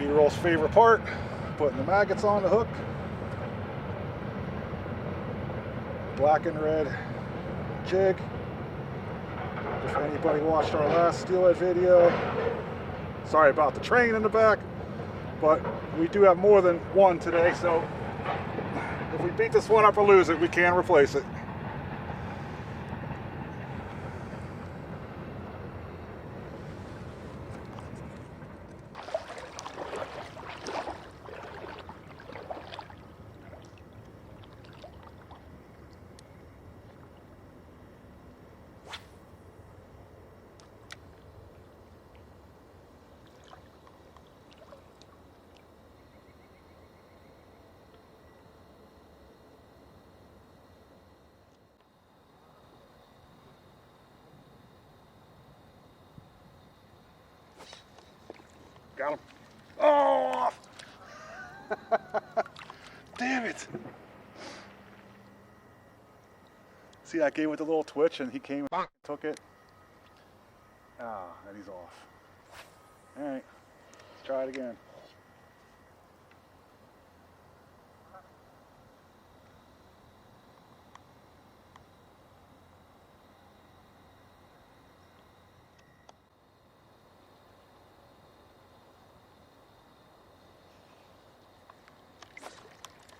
B-roll's favorite part, putting the maggots on the hook. Black and red jig. If anybody watched our last Steelhead video, sorry about the train in the back, but we do have more than one today, so if we beat this one up or lose it, we can replace it. Got him. Oh! Damn it. See, I gave it a little twitch and he came and took it. Ah, and he's off. All right, let's try it again.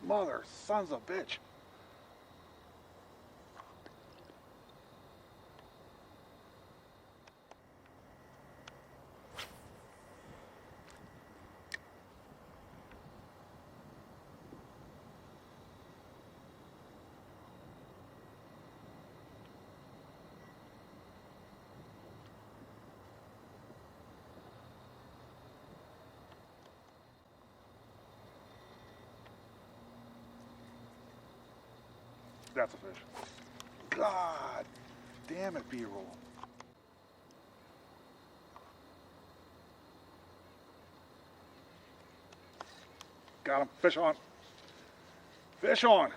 Mother, sons of a bitch. That's a fish. God damn it, B-roll. Got him. Fish on. Fish on.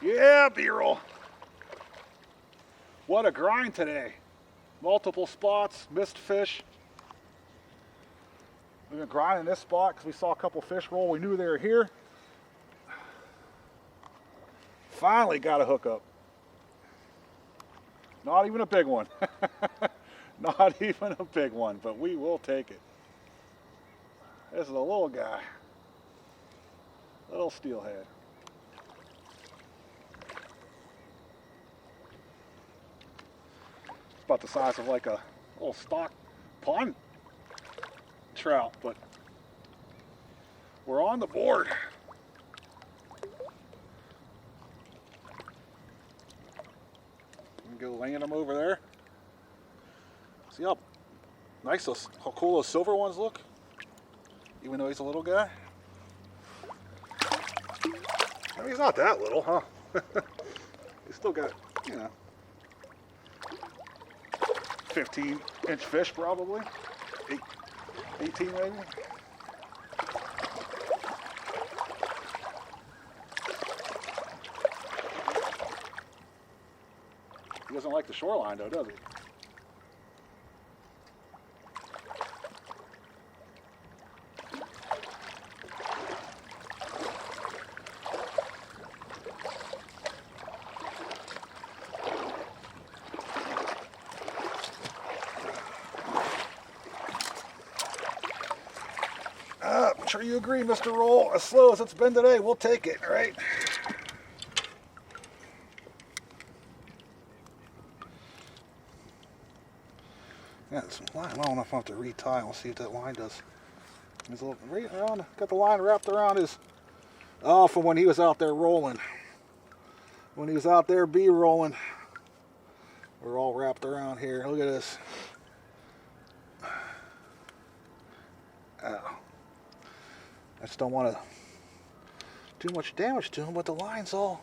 Yeah, B-roll. What a grind today. Multiple spots, missed fish. We've been grinding this spot because we saw a couple fish roll. We knew they were here. Finally got a hookup. Not even a big one. Not even a big one, but we will take it. This is a little guy. Little steelhead. It's about the size of like a little stock pond trout, but we're on the board. Go laying them over there. See how nice those, how cool those silver ones look, even though he's a little guy. I mean, he's not that little, huh? He's still got, you know, 15-inch fish probably. 18 maybe. He doesn't like the shoreline though, does he? I'm sure you agree, Mr. Roll. As slow as it's been today, we'll take it, right? Yeah, it's line. I don't know if I have to retie. We'll see if that line does. He's a little right around. Got the line wrapped around his. Oh, from when he was out there rolling. When he was out there B-rolling. We're all wrapped around here. Look at this. Ow. I just don't want to do much damage to him, but the line's all.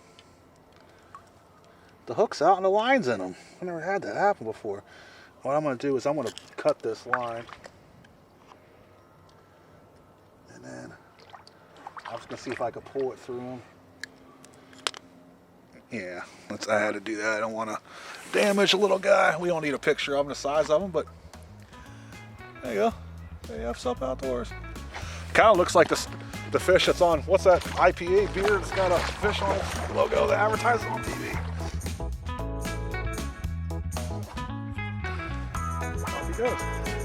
The hook's out and the line's in them. I never had that happen before. What I'm going to do is I'm going to cut this line. And then I'm just going to see if I can pull it through him. Yeah, I had to do that. I don't want to damage a little guy. We don't need a picture of him, the size of him, but there you go. There you have Sup Outdoors. Kind of looks like the fish that's on, what's that IPA beer that's got a fish on its logo that advertises on TV. Off he goes.